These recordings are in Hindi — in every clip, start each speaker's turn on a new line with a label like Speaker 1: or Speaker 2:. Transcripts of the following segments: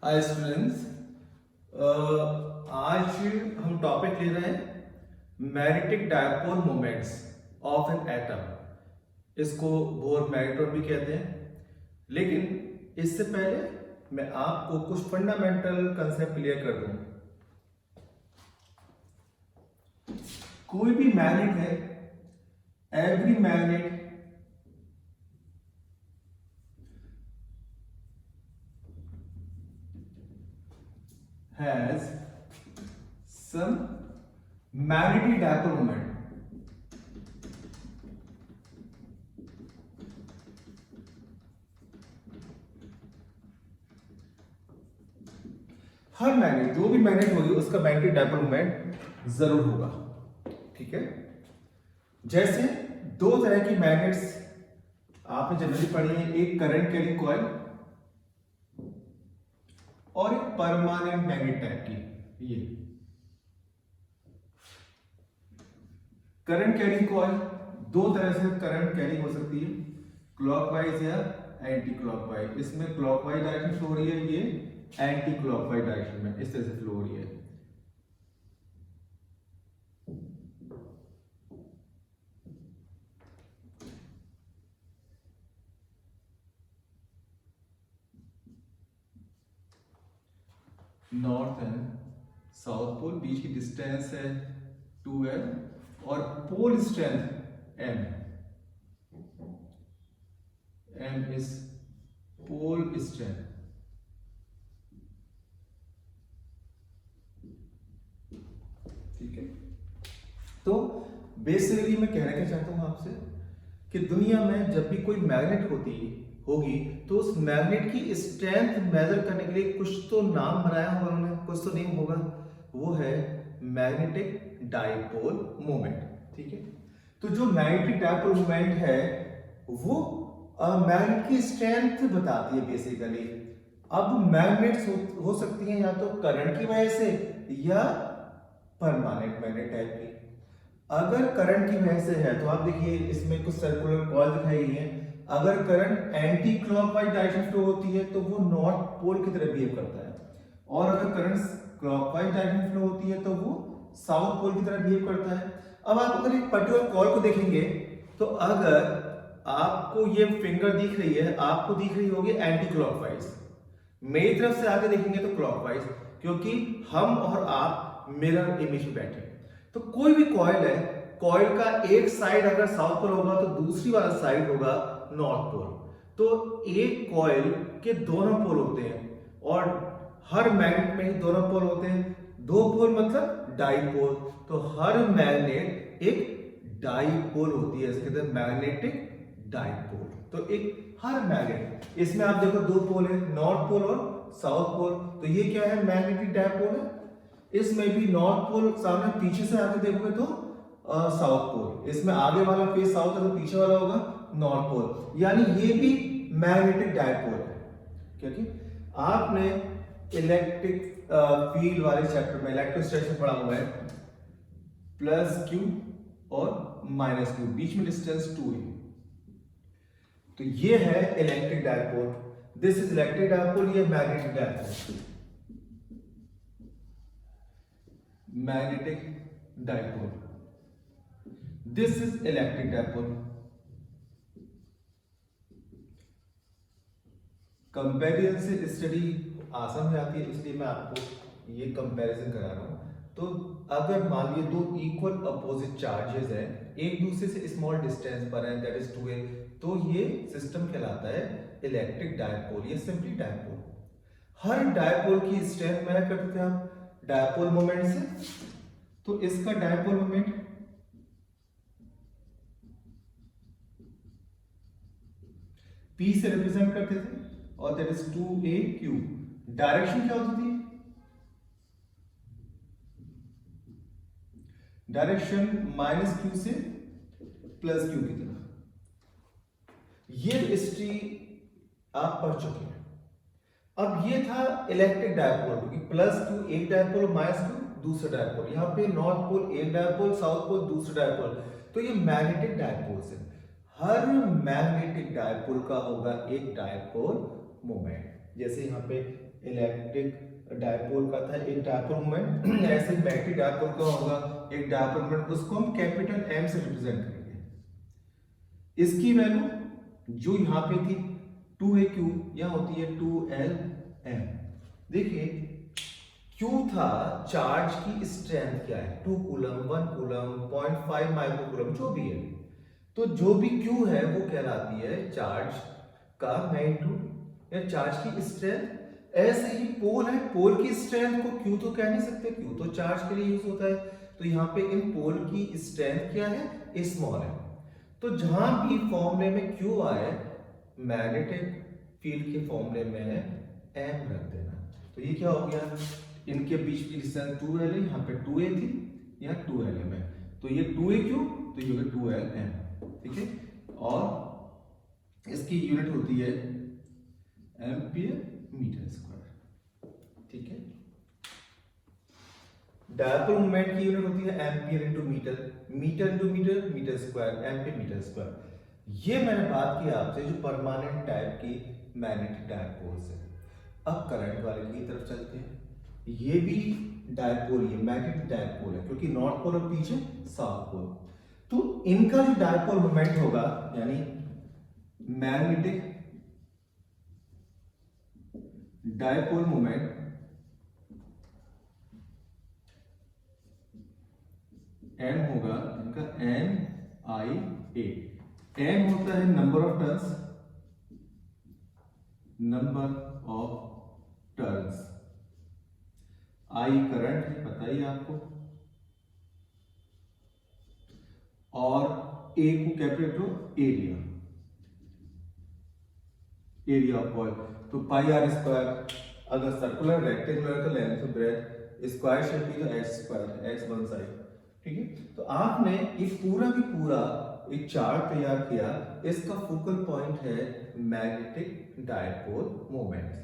Speaker 1: Hi students. आज हम टॉपिक ले रहे हैं magnetic dipole moments of an atom. इसको बोर मैग्नेट्रॉन भी कहते हैं। लेकिन इससे पहले मैं आपको कुछ फंडामेंटल कंसेप्ट क्लियर कर दूं। कोई भी मैग्नेट है, every magnet has some magnetic dipole moment. Her magnet, जो भी मैग्नेट होगी उसका मैग्नेटिक डायपोल मोमेंट जरूर होगा। ठीक है। जैसे दो तरह की मैग्नेट्स आपने जनरली पढ़ी है, एक करंट कैरिंग कॉइल और एक परमानेंट मैग्नेट टाइप की। ये करंट कैरिंग कॉइल, दो तरह से करंट कैरिंग हो सकती है, क्लॉकवाइज या एंटी क्लॉकवाइज। इसमें क्लॉकवाइज डायरेक्शन फ्लो हो रही है, ये एंटी क्लॉकवाइज डायरेक्शन में इस तरह से फ्लो हो रही है। नॉर्थ एंड साउथ पोल, बीच की डिस्टेंस है 2l और pole strength m। m is pole strength. ठीक है। तो बेसिकली मैं कहना क्या चाहता हूं आपसे कि दुनिया में जब भी कोई मैग्नेट होगी तो उस मैग्नेट की स्ट्रेंथ मेजर करने के लिए कुछ तो नाम बनाया होगा उन्होंने, कुछ तो नेम होगा। वो है मैग्नेटिक डाइपोल मोमेंट। ठीक है। तो जो मैग्नेटिक डाइपोल मोमेंट है वो मैग्नेट की स्ट्रेंथ बताती है बेसिकली। अब मैग्नेट्स हो सकती हैं या तो करंट की वजह से या परमानेंट मैग्नेट टाइप की। अगर करंट की वजह से है तो आप देखिए इसमें कुछ सर्कुलर कॉइल दिखाई गई है। अगर current anti clockwise direction flow होती है तो वो नॉर्थ पोल की तरह बिहेव करता है, और अगर करंट क्लॉकवाइज डायरेक्शन फ्लो होती है तो वो साउथ पोल की तरह बिहेव करता है। अब आप अगर एक पर्टिकुलर कॉइल को देखेंगे तो अगर आपको ये फिंगर दिख रही है, आपको दिख रही होगी एंटी क्लॉकवाइज, मेरी तरफ से आगे देखेंगे तो क्लॉकवाइज, क्योंकि हम और आप मिरर इमेज में बैठे। तो कोई भी कॉइल है, कॉइल का एक साइड अगर साउथ पोल होगा तो दूसरी वाला साइड होगा नॉर्थ पोल। तो एक कॉइल के दोनों पोल होते हैं और हर मैग्नेट में ही दोनों पोल होते हैं। दो पोल मतलब डाइपोल। तो हर मैग्नेट एक डाइपोल होती है, इसके अंदर मैग्नेटिक डाइपोल। तो एक हर मैग्नेट, इसमें आप देखो दो पोल है, नॉर्थ पोल और साउथ पोल। तो ये क्या है? मैग्नेटिक डाइपोल है। इसमें भी नॉर्थ पोल सामने, पीछे से आगे देखोगे तो साउथ पोल। इसमें आगे वाला फेस साउथ है तो पीछे वाला होगा नॉर्थ पोल, यानी ये भी मैग्नेटिक डाइपोल है। क्योंकि आपने इलेक्ट्रिक फील्ड वाले चैप्टर में इलेक्ट्रोस्टैटिक्स पढ़ा हुआ है, प्लस क्यू और माइनस क्यू, बीच में डिस्टेंस 2 है। तो ये है electric dipole, this is electric dipole, ये magnetic dipole. Magnetic dipole, this is electric dipole. Comparison से स्टडी आसान हो जाती है, इसलिए मैं आपको ये कंपैरिजन करा रहा हूं। तो अगर मान लीजिए दो इक्वल अपोजिट चार्जेस हैं, एक दूसरे से स्मॉल डिस्टेंस पर है, दैट इज 2a, तो ये सिस्टम कहलाता है इलेक्ट्रिक डाइपोल, ये सिंपली डाइपोल। हर डाइपोल की स्ट्रेंथ मेजर करते थे हम डाइपोल मोमेंट से। तो इसका डाइपोल मोमेंट P से रिप्रेजेंट करते थे और दैट इज 2aq। डायरेक्शन क्या होती थी? डायरेक्शन -q से +q की तरफ। ये हिस्ट्री आप पढ़ चुके हैं। अब ये था इलेक्ट्रिक डाइपोल, क्योंकि +q एक डाइपोल, -q दूसरा डाइपोल। यहां पे नॉर्थ पोल एक डाइपोल, साउथ पोल दूसरा डाइपोल। तो ये मैग्नेटिक डाइपोल्स है। हर मैग्नेटिक डाइपोल का होगा एक डाइपोल मोमेंट। जैसे यहाँ पे इलेक्ट्रिक डायपोल का था एक डायपोल मोमेंट ऐसे मैग्नेटिक डायपोल का होगा एक डायपोल मोमेंट, उसको हम कैपिटल M से रिप्रेजेंट करेंगे। इसकी वैल्यू जो यहाँ पे थी 2AQ, यहाँ होती है 2LM। देखिए Q था चार्ज की स्ट्रेंथ क्या है, 2 कूलम, 1 कूलम, 0.5 माइक्रो जो भी है। तो जो भी Q है वो कहलाती है चार्ज का मैग्नीट्यूड या चार्ज की स्ट्रेंथ। ऐसे ही पोल है, पोल की स्ट्रेंथ को Q तो कह नहीं सकते, Q तो चार्ज के लिए यूज होता है। तो यहाँ पे इन पोल की स्ट्रेंथ क्या है, स्मॉल है। तो जहां भी फॉर्मूले में Q आए मैग्नेटिक फील्ड के फॉर्मूले में M रख देना। तो ये क्या हो गया, इनके बीच की डिस्टेंस 2L है, यहाँ पे 2A थी, यहाँ 2LM है। तो ये 2AQ, तो ये 2LM, ठीक है। और इसकी यूनिट होती है एम्पियर मीटर स्क्वायर, ठीक है। डायपोल मोमेंट की यूनिट होती है ampere into metre, metre into metre, metre square, ampere metre square. ये मैंने बात की आपसे जो परमानेंट टाइप की मैग्नेटिक डायपोल्स है। अब करंट वाले की तरफ चलते हैं। ये भी डायपोल, ये मैग्नेटिक डायपोल है क्योंकि नॉर्थ पोल और पीछे साउथ पोल। तो इनका जो डायपोल मोमेंट होगा यानी मैग्नेटिक डायपोल मोमेंट M होगा इनका NIA। M होता है number of turns, number of turns. I current है, पता ही आपको, और A को capital low area, area of ball. तो पाई आर स्क्वायर, अगर सर्कुलर रेक्टेंगुलर का लेंथ ब्रेथ स्क्वायर शेप की तो H square, x one side, ठीक है। तो आपने एक पूरा की पूरा एक चार्ट तैयार किया, इसका फोकल पॉइंट है मैग्नेटिक डायपोल मोमेंट।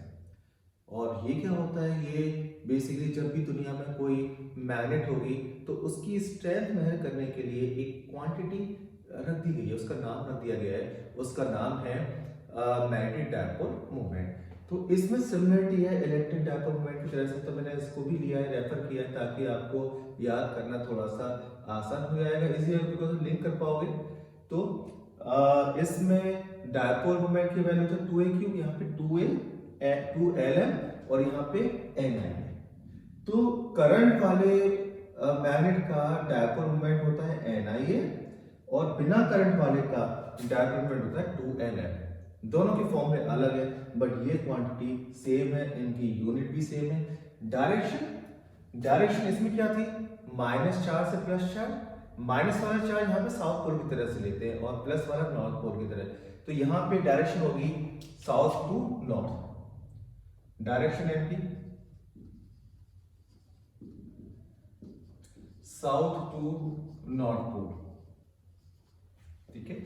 Speaker 1: और ये क्या होता है, ये बेसिकली जब भी दुनिया में कोई मैग्नेट होगी तो उसकी स्ट्रेंथ मेजर करने के लिए एक क्वांटिटी रख दी गई है, उसका नाम रख दिया गया है, उसका नाम है मैग्नेटिक डायपोल मोमेंट। तो इसमें सिमिलरिटी है इलेक्ट्रिक डायपोल मोमेंट की तरह से, तो मैंने इसको भी लिया है, रेफर किया है ताकि आपको याद करना थोड़ा सा आसान हो जाएगा, इजी बिकॉज लिंक कर पाओगे। तो इसमें डायपोल मोमेंट की वैल्यू था 2AQ, यहाँ पे 2LM और यहाँ पे NI। तो करंट वाले मैग्नेट का डायपोल मोमेंट होता है NIA और बिना करंट वाले का डायपोल मोमेंट होता है 2LM। दोनों के फॉर्मूले अलग है बट ये क्वांटिटी सेम है, इनकी यूनिट भी सेम है। डायरेक्शन इसमें क्या थी, माइनस चार्ज से प्लस चार्ज। माइनस वाला चार्ज यहाँ पे साउथ पोल की तरह से लेते हैं और प्लस वाला नॉर्थ पोल की तरह। तो यहाँ पे डायरेक्शन होगी south to north, direction anti south to north pole, ठीक है।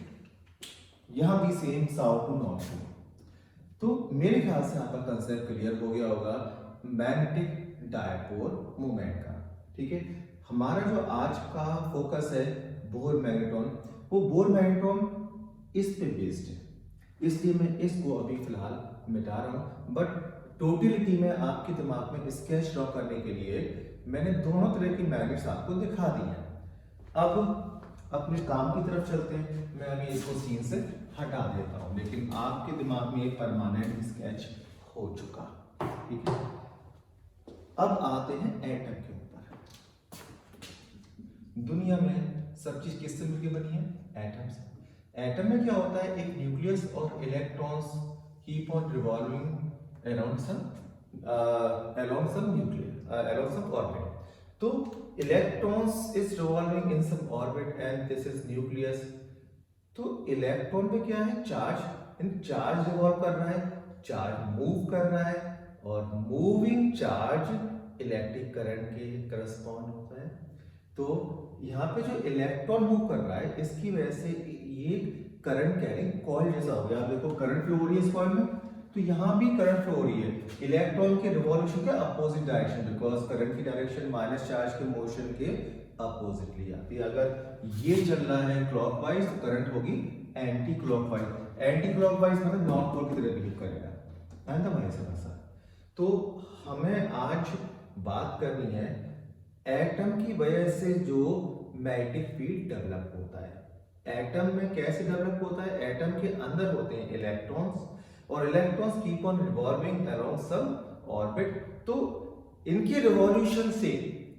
Speaker 1: यहां भी same south to north pole. तो मेरे ख्याल से आपका कंसेप्ट क्लियर हो गया होगा मैग्नेटिक डायपोल मोमेंट का, ठीक है। हमारा जो आज का फोकस है बोर मैग्नेट्रॉन, वो बोर मैग्नेट्रॉन इस पे बेस्ड है, इसलिए मैं इसको अभी फिलहाल मिटा रहा हूं। बट टोटलिटी में आपके दिमाग में स्केच ड्रॉ करने के लिए मैंने दोनों तरह की मैग्नेट्स आपको दिखा दी हैं। अब अपने काम की तरफ चलते हैं। मैं अभी इसको सीन से हटा देता हूं, लेकिन आपके दिमाग में एक परमानेंट स्केच हो चुका, ठीक है। अब आते हैं एटम के ऊपर। दुनिया में सब चीज किससे मिलकर बनी है, एटम से। एटम में क्या होता है, एक न्यूक्लियस और electrons keep on revolving around some nuclear around some orbit. तो electrons is revolving in some orbit and this is nucleus। तो इलेक्ट्रॉन पे क्या है, चार्ज, इन चार्ज रिवॉल्व कर रहा है, चार्ज मूव कर रहा है और मूविंग चार्ज इलेक्ट्रिक करंट के करस्पॉन्ड होता है। तो यहाँ पे जो इलेक्ट्रॉन मूव कर रहा है इसकी वजह से ये करंट कैरिंग कॉइल जैसा हो गया। आप देखो करंट फ्लो हो रही है इस कॉइल में, तो यहाँ भी करंट फ्लो हो रही है इलेक्ट्रॉन के रिवॉल्यूशन के अपोजिट डायरेक्शन, बिकॉज करंट की डायरेक्शन माइनस चार्ज के मोशन के अपोजिटली आती है। अगर ये चल रहा है क्लॉकवाइज तो करंट होगी एंटी क्लॉकवाइज। एंटी क्लॉकवाइज मतलब नॉर्थ पोल की तरह बिहेव करेगा, है ना, वैसा वैसा। तो हमें आज बात करनी है एटम की वजह से जो मैग्नेटिक फील्ड डेवलप होता है। एटम में कैसे डेवलप होता है? एटम के अंदर होते हैं इलेक्ट्रॉन्स और electrons keep on revolving around some orbit. तो इनके रिवॉल्यूशन से,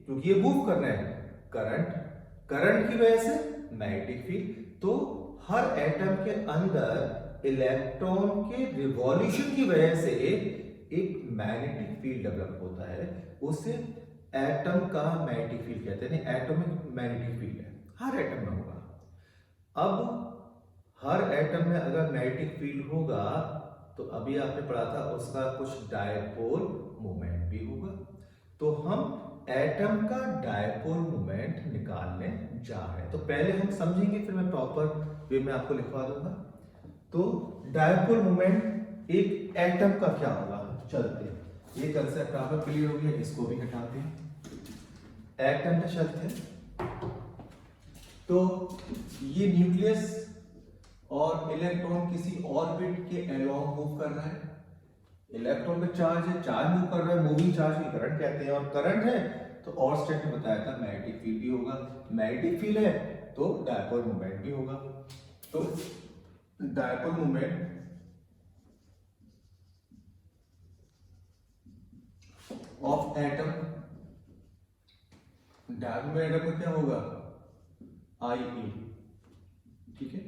Speaker 1: क्योंकि ये मूव कर रहे हैं, करंट की वजह से मैग्नेटिक फील्ड। तो हर एटम के अंदर इलेक्ट्रॉन के रिवॉल्यूशन की वजह से एक मैग्नेटिक फील्ड डेवलप होता है, उसे एटम का मैग्नेटिक फील्ड कहते हैं। एटॉमिक मैग्नेटिक फील्ड है, हर एटम में होगा। अब हर एटम में अगर मैग्नेटिक फील्ड होगा तो अभी आपने पढ़ा था उसका कुछ डायपोल मोमेंट भी होगा। तो हम एटम का डायपोल मोमेंट निकालने जा रहे हैं। तो पहले हम समझेंगे, फिर मैं प्रॉपर वे में आपको लिखवा दूंगा। तो डायपोल मोमेंट एक एटम का क्या होगा, चलते हैं। ये कंसेप्ट आपका क्लियर हो गया, इसको भी हटाते हैं। एटम का चलते हैं। तो ये न्यूक्लियस और इलेक्ट्रॉन किसी ऑर्बिट के अलोंग मूव कर रहा है। इलेक्ट्रॉन का चार्ज है, चार्ज मूव कर रहा है, मूविंग चार्ज की करंट कहते हैं। और करंट है तो और स्टेट में बताया था मैग्नेटिक फील्ड भी होगा। मैग्नेटिक फील्ड है तो डायपोल मोमेंट भी होगा। तो dipole moment of atom, dipole moment में क्या होगा? आई ए। ठीक है,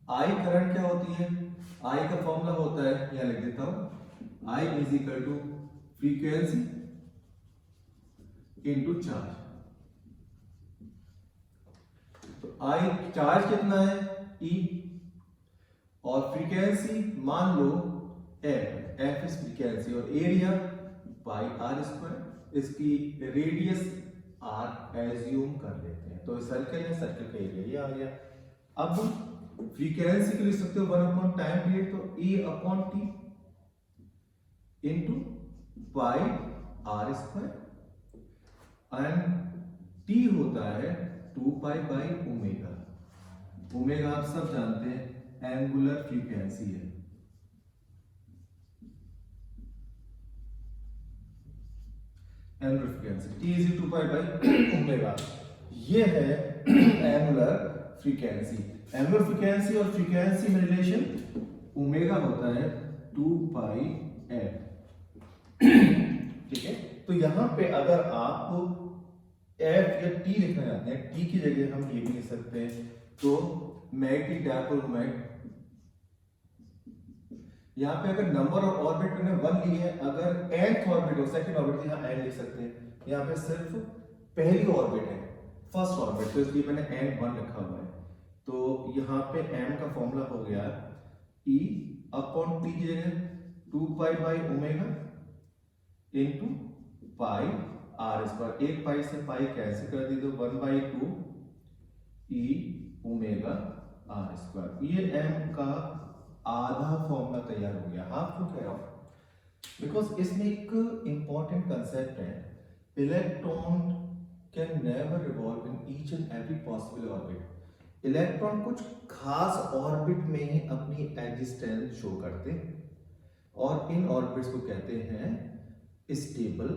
Speaker 1: आई करंट क्या होती है? आई का फॉर्मूला होता है, यहां लिख देता हूं, I is equal to frequency into charge. तो I चार्ज कितना है? E, और फ्रीक्वेंसी मान लो F इज फ्रीक्वेंसी, और एरिया पाई आर स्क्वायर। इसकी रेडियस R एज्यूम कर लेते हैं। तो सर्कल है, सर्कल का एरिया ये आ गया। अब फ्रीक्वेंसी के लिए सकते हो 1 अपॉन टाइम पीरियड, तो E upon t into pi are square, and t होता है 2 पाई बाई ओमेगा। ओमेगा आप सब जानते हैं एंगुलर फ्रीक्वेंसी है। Angular frequency T is 2 pi by omega, ये है एंगुलर फ्रीक्वेंसी। एंगुलर फ्रीक्वेंसी और फ्रीक्वेंसी में रिलेशन ओमेगा होता है 2 पाई एफ। ठीक है, तो यहां पे अगर आप एफ या टी लिखना चाहते हैं, टी की जगह हम ये भी लिख सकते हैं। तो मैग्नेटिक डायपोल मोमेंट, यहां पे अगर नंबर ऑफ ऑर्बिट मैंने 1 ली है, अगर nth ऑर्बिट हो, सेकंड ऑर्बिट, यहां n लिख सकते हैं। यहां पे सिर्फ पहली ऑर्बिट है, फर्स्ट ऑर्बिट, तो इसलिए मैंने n1 लिखा हुआ है। तो यहां पे m का फॉर्मूला हो गया E अपॉन टी की जगह 2 pi by omega into pi are square. एक पाई से पाई कैंसिल कर दी तो 1/2 ई ओमेगा आर स्क्वायर। ये m का आधा फॉर्मूला तैयार हो गया। हाफ क्यों कह रहा हूं? बिकॉज इसमें एक इंपॉर्टेंट कंसेप्ट है, electron can never revolve in each and every possible orbit. Electron कुछ खास ऑर्बिट में ही अपनी एग्जिस्टेंस शो करते हैं, और इन ऑर्बिट्स को कहते हैं स्टेबल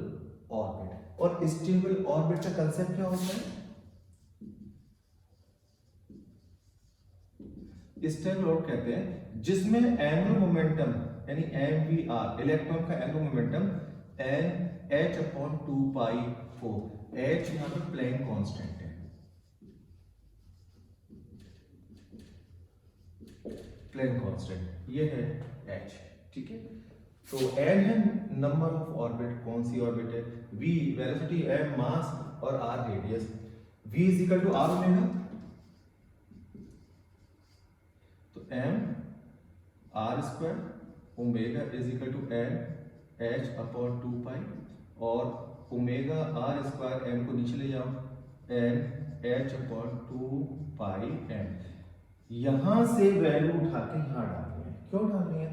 Speaker 1: ऑर्बिट। और स्टेबल ऑर्बिट का कंसेप्ट क्या होता है? स्टेबल ऑर्बिट कहते हैं जिसमें एंगुलर मोमेंटम यानी mvr, इलेक्ट्रॉन का angular momentum n h upon 2 पाई 4, h यहां पर प्लैंक कांस्टेंट है, प्लैंक कांस्टेंट ये है h। ठीक है, तो n है नंबर ऑफ ऑर्बिट, कौन सी ऑर्बिट है, v वेलोसिटी, m मास और r radius. v is equal to r omega, तो m r square omega is equal to m h upon 2 pi, और ओमेगा r स्क्वायर m को नीचे ले जाओ m h upon 2 pi m। यहां से वैल्यू उठा के यहां डालनी है। क्यों डालनी है?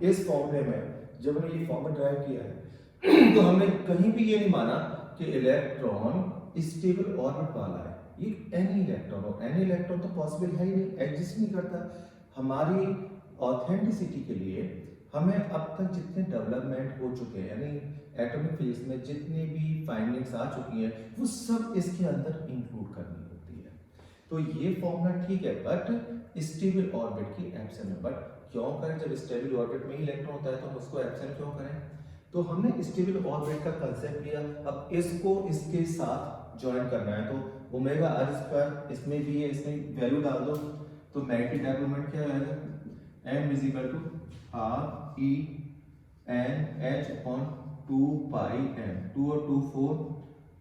Speaker 1: इस फॉर्मूले में जब हमने ये फॉर्मूला ड्राइव किया है तो हमने कहीं भी ये नहीं माना कि इलेक्ट्रॉन स्टेबल ऑर्बिट वाला है। ये एनी इलेक्ट्रॉन हो, एनी इलेक्ट्रॉन तो पॉसिबल है ही नहीं, एग्जिस्ट नहीं करता। हमारी ऑथेंटिसिटी के लिए हमें अब तक जितने डेवलपमेंट हो चुके हैं, यानी एटॉमिक फिजिक्स में जितनी भी फाइंडिंग्स आ चुकी हैं, वो सब इसके अंदर इंक्लूड करनी होती है। तो ये फॉर्मूला ठीक है, बट स्टेबल ऑर्बिट की एब्सेंस में। बट क्यों करें, जब स्टेबल ऑर्बिट में ही इलेक्ट्रॉन होता है तो हम उसको एब्सेंट क्यों करें? तो हमने स्टेबल ऑर्बिट का कंसेप्ट लिया, अब इसको इसके साथ ज्वाइन करना है। तो ओमेगा आर स्क्वायर इसमें भी है, इसमें वैल्यू डाल दो, तो मैग्नेटिक डायपोल मोमेंट क्या आएगा? m is equal to half E N H upon 2 pi m, 2 और 2 4,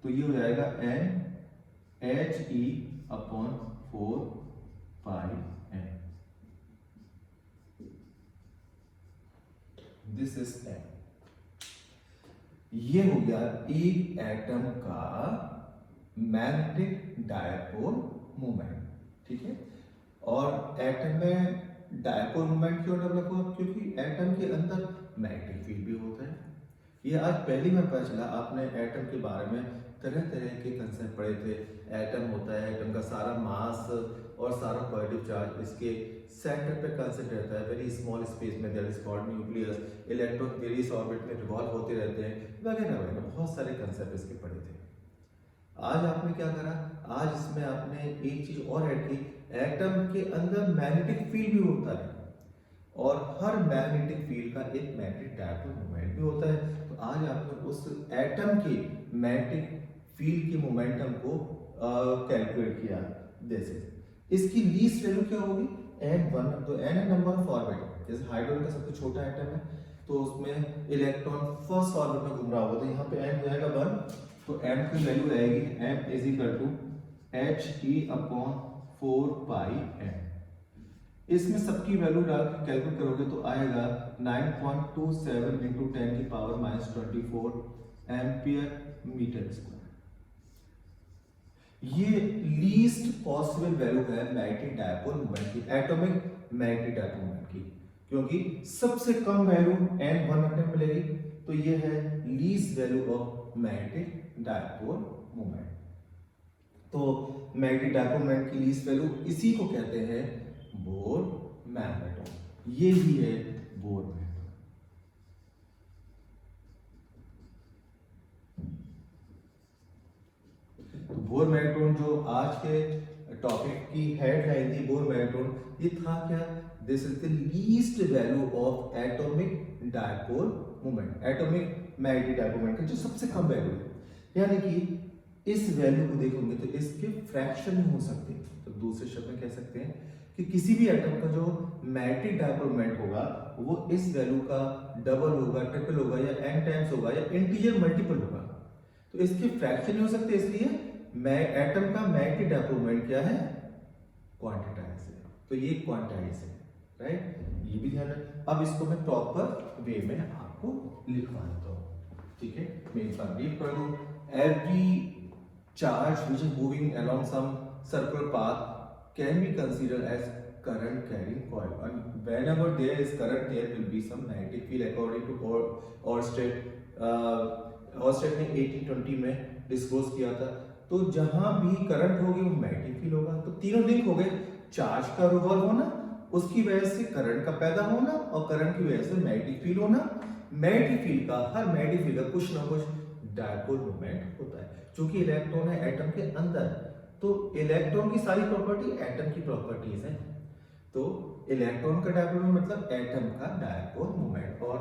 Speaker 1: तो ये हो जाएगा n H e upon 4 pi m। This is m। ये हो गया एक एटम का मैग्नेटिक डायपोल मोमेंट, ठीक है। और एटम में डायपोल मोमेंट क्यों डेवलप हुआ? क्योंकि एटम के अंदर मैग्नेटिक फील्ड भी होता है। ये आज पहली बार पता चला, आपने एटम के बारे में तरह तरह के कंसेप्ट पढ़े थे। एटम होता है, एटम का सारा मास और सारा पॉजिटिव चार्ज इसके सेंटर पे कंसेंट्रेट रहता है, वेरी स्मॉल स्पेस में, that is called nucleus. Electron various orbit में रिवॉल्व होते रहते हैं, वगैरह वगैरह, बहुत सारे कंसेप्ट इसके पढ़े थे। आज आपने क्या करा? आज इसमें आपने एक चीज और ऐड की, एटम के अंदर मैग्नेटिक फील्ड भी होता है, और हर मैग्नेटिक फील्ड का एक मैग्नेटिक डायपोल मोमेंट भी होता है। तो आज आपने उस एटम के मैग्नेटिक फील्ड के मोमेंटम को कैलकुलेट किया। जैसे इसकी लीस्ट वैल्यू क्या होगी? n1। तो n है नंबर ऑफ ऑर्बिट, जैसे हाइड्रोजन का सबसे छोटा एटम है, तो उसमें इलेक्ट्रॉन फर्स्ट ऑर्बिट में घूम रहा होगा, तो यहाँ पे n हो जाएगा 1, तो m की वैल्यू रहेगी m is equal to h e upon 4 pi m। इसमें सबकी वैल्यू डाल के कैलकुलेट करोगे तो आएगा 9.27 इंटू 10 की पावर -24 एम्पियर मीटर स्क्वायर। ये लीस्ट पॉसिबल वैल्यू है मैग्नेटिक डायपोल मोमेंट की, एटॉमिक मैग्नेटिक डायपोल मोमेंट की, क्योंकि सबसे कम वैल्यू n1 रखने को मिलेगी, तो ये है least value of magnetic dipole moment. तो मैग्नेटिक डायपोल मोमेंट की लीस्ट वैल्यू, इसी को कहते हैं बोर मैग्नेट्रॉन। ये ही है बोर मैग्नेट्रॉन। तो बोर मैग्नेट्रॉन जो आज के टॉपिक की हेडलाइन थी, बोर मैग्नेट्रॉन, ये था क्या? This is the least value of atomic dipole moment, atomic magnetic dipole moment की जो सबसे कम वैल्यू है। यानी कि इस वैल्यू को देखोगे तो इसके फ्रैक्शन नहीं हो सकते। तो दूसरे शब्द में कह सकते हैं कि किसी भी एटम का जो मैग्नेटिक डायपोल मोमेंट होगा वो इस वैल्यू का डबल होगा, ट्रिपल होगा, या n टाइम्स होगा, या इंटीजर मल्टीपल होगा। तो इसके फ्रैक्शन नहीं हो सकते, इसलिए एटम का मैग्नेटिक डायपोल मोमेंट क्या है? क्वांटिटाइज है। तो ये क्वांटाइज है, राइट? ये भी ध्यान रखना। अब इसको मैं प्रॉपर वे में आपको लिखवा देता हूँ, ठीक है? मैं एक बार रीड कर दूं। Every charge which is moving along some circular path can be considered as current carrying coil, and whenever there is current there will be some magnetic field according to Oersted। Oersted ने 1820 में डिस्क्लोज किया था। तो जहां भी करंट होगी वो मैग्नेटिक फील्ड होगा। तो तीनों लिंक हो गए, चार्ज का रिवॉल्व होना, उसकी वजह से करंट का पैदा होना, और करंट की वजह से मैग्नेटिक फील्ड होना। मैग्नेटिक फील्ड का, हर मैग्नेटिक फील्ड का कुछ ना कुछ डायपोल मोमेंट होता है। चूंकि इलेक्ट्रॉन है एटम के अंदर, तो इलेक्ट्रॉन की सारी प्रॉपर्टी एटम की प्रॉपर्टीज है। तो इलेक्ट्रॉन का डायपोल मतलब एटम का डायपोल मोमेंट, और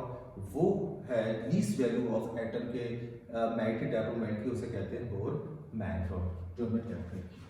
Speaker 1: वो है लीस्ट वैल्यू ऑफ एटम के मैग्नेटिक डायपोल मोमेंट की, उसे कहते हैं बोर मैग्नेट्रॉन, जो हमने कैलकुलेट किया।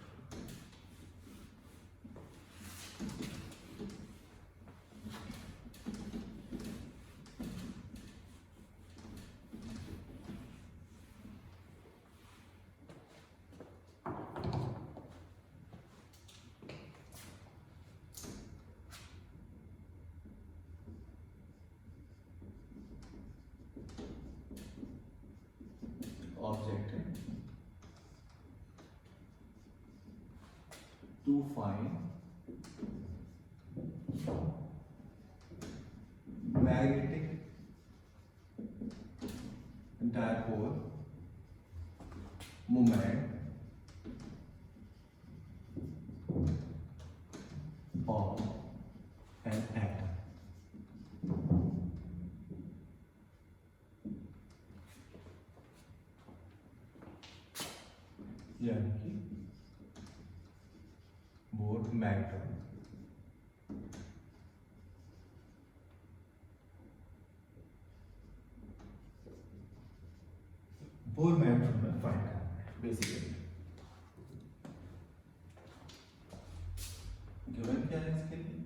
Speaker 1: ऑब्जेक्ट है to find magnetic dipole moment of an atom. यानी कि बोर मैग्नेट्रॉन। बोर मैग्नेट्रॉन में फाइंड करना है बेसिकली। गिवन क्या है इसके लिए?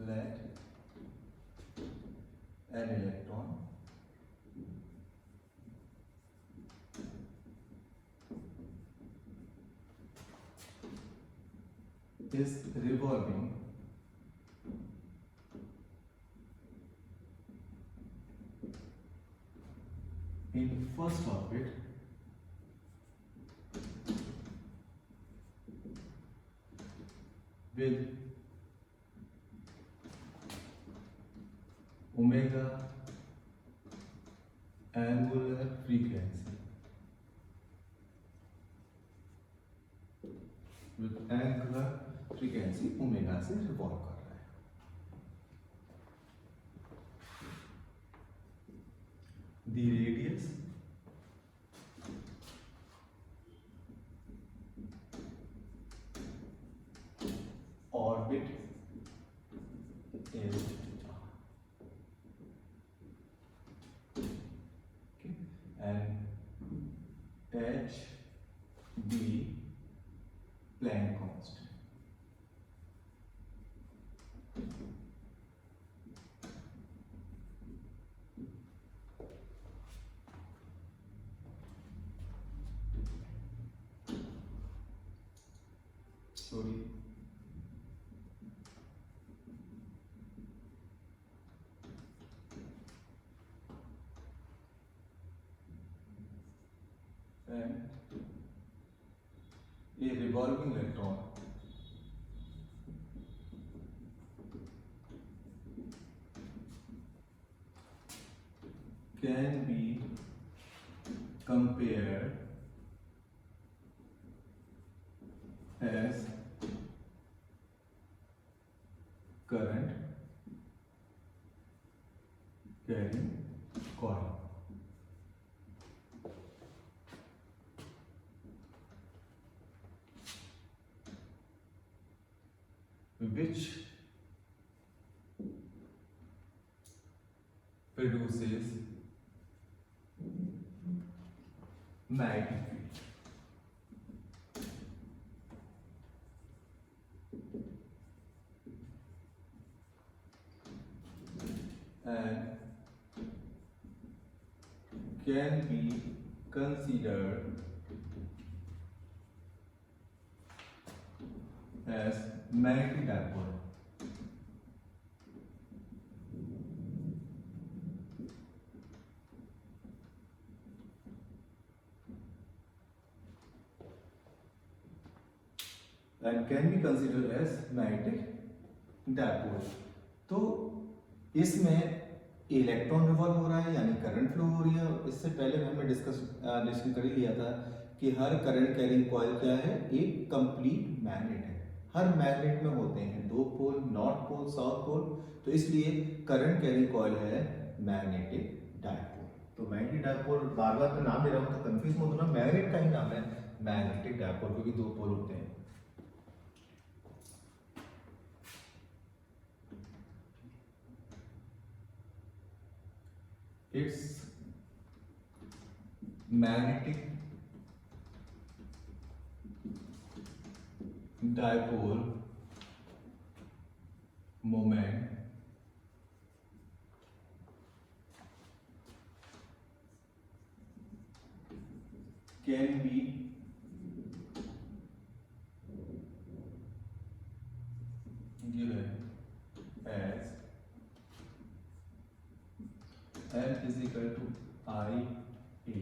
Speaker 1: Let an electron is revolving in first orbit with omega angular frequency, with angular frequency omega से रिवॉल्व कर रहा है। The radius orbit is and h b Planck constant. Sorry. And a revolving electron can be compared as current carrying coil. Which produces magnetic field. And can be considered as magnetic dipole. And can be considered as magnetic dipole. तो इसमें इलेक्ट्रॉन रिवॉल्व हो रहा है यानी करंट फ्लो हो रही है। इससे पहले हमने डिस्कस कर ही लिया था कि हर करंट कैरिंग कॉइल क्या है, एक कंप्लीट मैग्नेट है। हर मैग्नेट में होते हैं दो पोल, नॉर्थ पोल, साउथ पोल, तो इसलिए करंट कैरिंग कॉइल है मैग्नेटिक डायपोल। तो मैग्नेटिक डायपोल बार बार मैं नाम दे रहा हूँ तो कंफ्यूज मत होना, मैग्नेट का ही नाम है मैग्नेटिक डायपोल क्योंकि दो पोल होते हैं। Its magnetic dipole moment can be given as L is equal to I A.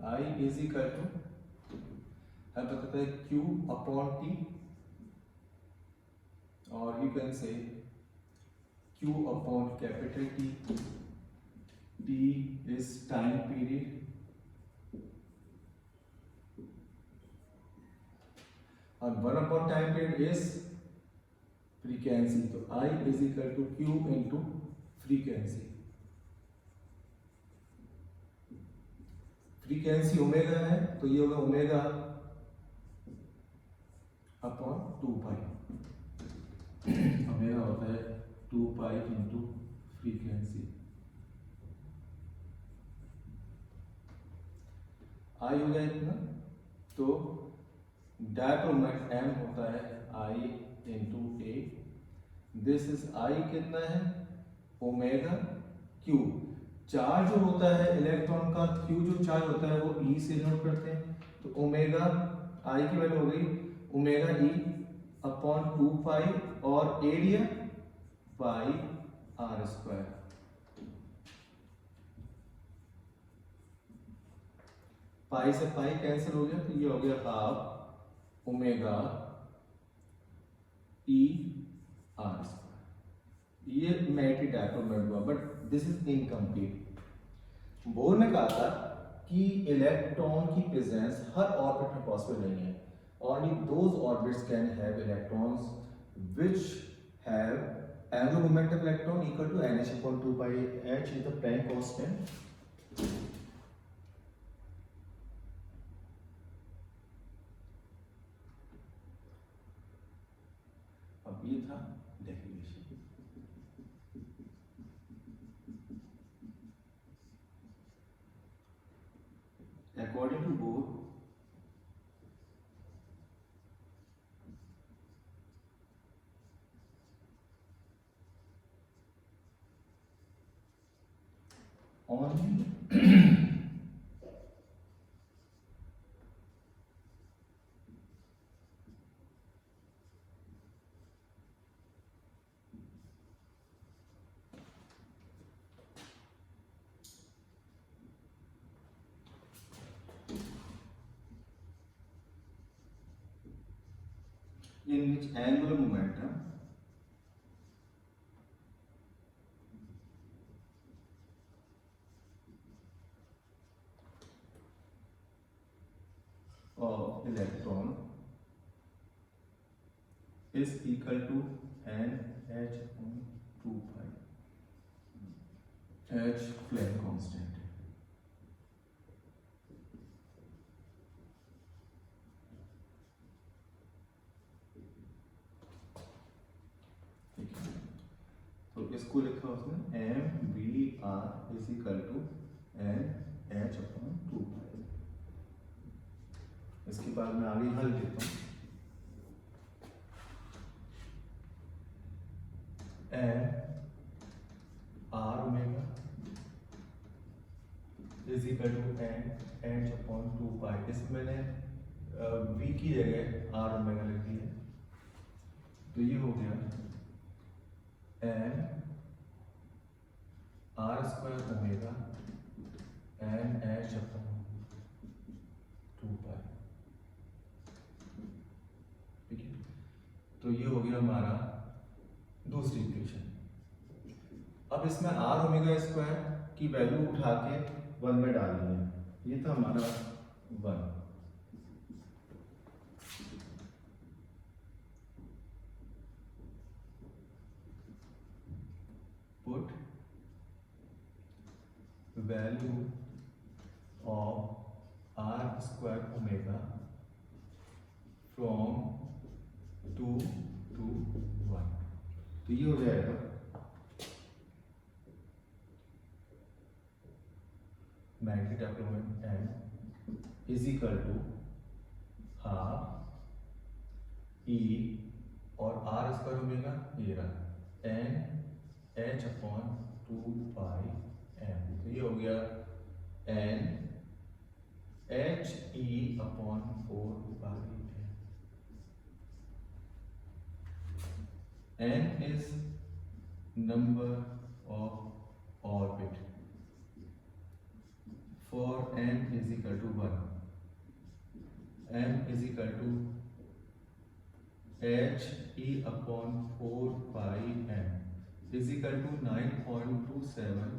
Speaker 1: I is equal to है बताता है Q upon T, और you can say Q upon capital T. T is time period और 1 upon time period is frequency. तो I is equal to Q into frequency. Frequency omega है तो ये होगा ओमेगा अपॉन 2 पाई। ओमेगा होता है 2 पाई इंटू फ्रीक्वेंसी। आई हो गया इतना, तो डायपोल मोमेंट m होता है I into A. This is I कितना है ओमेगा क्यू। चार्ज जो होता है इलेक्ट्रॉन का क्यू जो चार्ज होता है वो E से नोट करते हैं, तो ओमेगा I की वैल्यू हो गई ओमेगा E अपॉन 2 पाई और area pi are square. Pi से पाई कैंसिल हो गया तो ये हो गया half omega E R square. ये मैग्नेटिक डायपोल मोमेंट हुआ, but this is incomplete. Bohr ने कहा था कि इलेक्ट्रॉन की प्रेजेंस हर ऑर्बिट में पॉसिबल नहीं है। Only those orbits can have electrons which have angular momentum of electron equal to nh upon 2 pi h is the Planck constant। अब ये था definition. According to Bohr, only in which angular momentum of electron is equal to nh upon 2 pi h Planck constant। तो इसको लिखा उसने M B R is equal to N H upon 2 pi. इसके बाद मैं आगे हल देता हूँ। M R omega is equal to N H upon 2 pi. इसमें मैंने वी की जगह आर ओमेगा लिख दिया, तो ये हो गया N R square omega N H upon 2 pi. ठीक है, तो ये हो गया हमारा दूसरी इक्वेशन। अब इसमें आर ओमेगा स्क्वायर की वैल्यू उठा के 1 में डालनी है। ये था हमारा 1। Put value of r square omega from 2 to 1, तो ये हो जाएगा magnetic dipole moment m is equal to half e और आर स्क्वायर ओमेगा ये रहा n H upon 2 pi m. तो ये हो गया n h e upon 4 pi m. n is number of orbit for m is equal to 1, m is equal to h e upon 4 pi m is equal to 9.27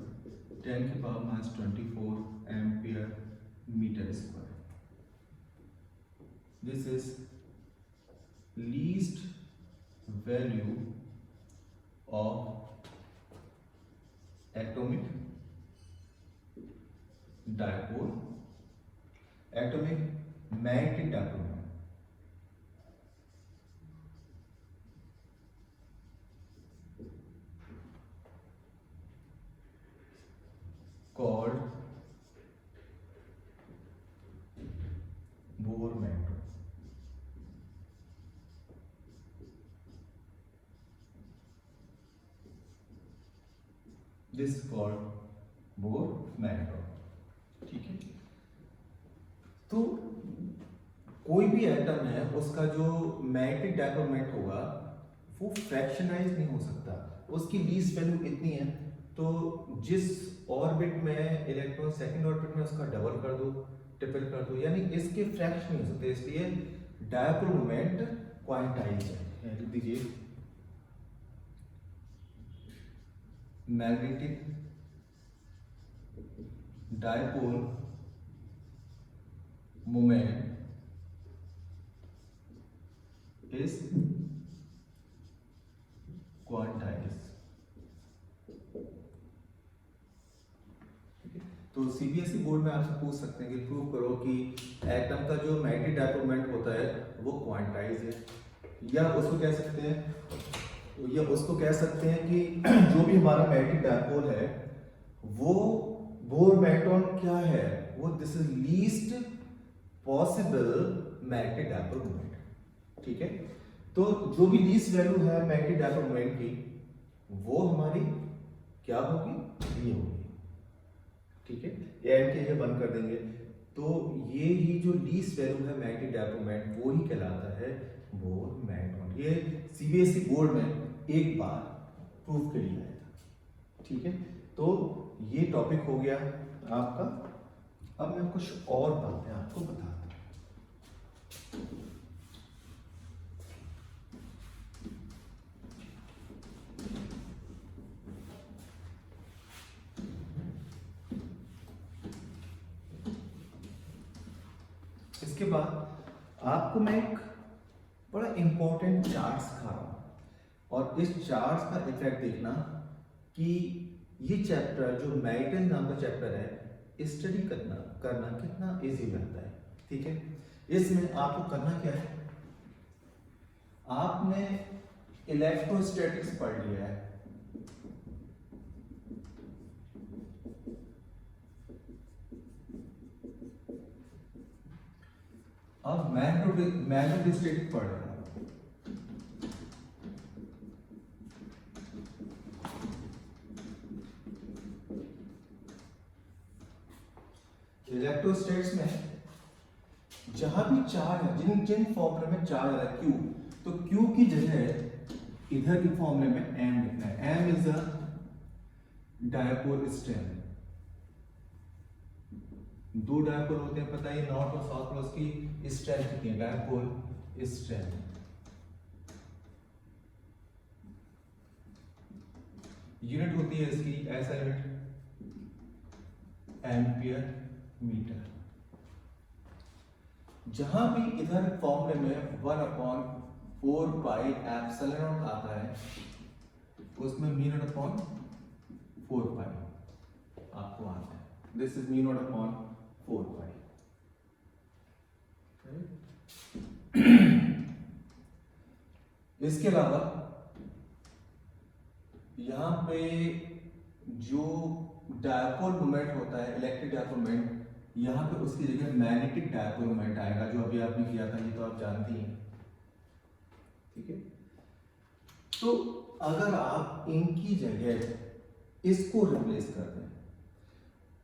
Speaker 1: 10 की power minus 24 ampere metre square. This is least value of atomic dipole atomic magnetic dipole moment called Bohr magneton. This is called Bohr magneton. ठीक है, तो कोई भी एटम है उसका जो मैग्नेटिक डायपोल मोमेंट होगा वो फ्रैक्शनाइज नहीं हो सकता, उसकी लीस्ट वैल्यू इतनी है, तो जिस ऑर्बिट में इलेक्ट्रॉन सेकंड ऑर्बिट में उसका डबल कर दो, ट्रिपल कर दो, यानी इसके फ्रैक्शन नहीं हो सकते, इसलिए डायपोल मोमेंट क्वांटाइज है। लिख दीजिए magnetic dipole moment is quantize. तो सीबीएसई बोर्ड में आपसे पूछ सकते हैं कि प्रूव करो कि एटम का जो मैग्नेटिक डायपोल मोमेंट होता है वो क्वांटाइज है, या उसको कह सकते हैं कि जो भी हमारा मैग्नेटिक डायपोल है वो बोर मैग्नेटॉन क्या है, वो this is least possible magnetic dipole moment. ठीक है, तो जो भी लीस्ट वैल्यू है मैग्नेटिक डायपोल मोमेंट की वो हमारी क्या होगी, ये होगी। ठीक है, एंड के ये बंद कर देंगे, तो ये ही जो लीस्ट वैल्यू है मैग्नेटिक डायपोल मोमेंट वो ही कहलाता है बोर मैग्नेटॉन। ये सीबीएसई बोर्ड में एक बार प्रूफ के लिए आया था। ठीक है, तो ये टॉपिक हो गया आपका। अब मैं कुछ और बातें आपको बताता हूं। इसके बाद आपको मैं एक बड़ा इंपॉर्टेंट चार्ट सिखा रहा हूं, और इस चार्ट का इफेक्ट देखना कि ये चैप्टर जो मैग्नेटिज्म नाम का चैप्टर है स्टडी करना कितना इजी रहता है। ठीक है, इसमें आपको करना क्या है, आपने इलेक्ट्रोस्टैटिक्स पढ़ लिया है, अब मैग्नेटोस्टैटिक्स पढ़ रहे हैं। इलेक्ट्रोस्टैटिक्स में जहां भी चार्ज है, जिन फॉर्मूले में चार्ज है Q, तो Q की जगह इधर के फॉर्मूले में M लिखना है। M is a dipole strength. दो डायपोल होते हैं, पता है, नॉर्थ और साउथ पोल की स्ट्रेंथ कितनी है, डायपोल स्ट्रेंथ। यूनिट होती है इसकी ऐसा यूनिट एम्पियर मीटर। जहां भी इधर फॉर्मूले में 1/4 पाई एप्सिलॉन नॉट आता है, उसमें म्यू नॉट अपॉन 4 पाई आपको आता है। This is mu naught upon 4 पाई। इसके अलावा यहां पे जो डायपोल मोमेंट होता है, इलेक्ट्रिक डायपोल मोमेंट, यहां पे उसकी जगह मैग्नेटिक डायपोल मोमेंट आएगा, जो अभी आपने किया था, ये तो आप जानती हैं। ठीक है, तो अगर आप इनकी जगह इसको रिप्लेस कर दें,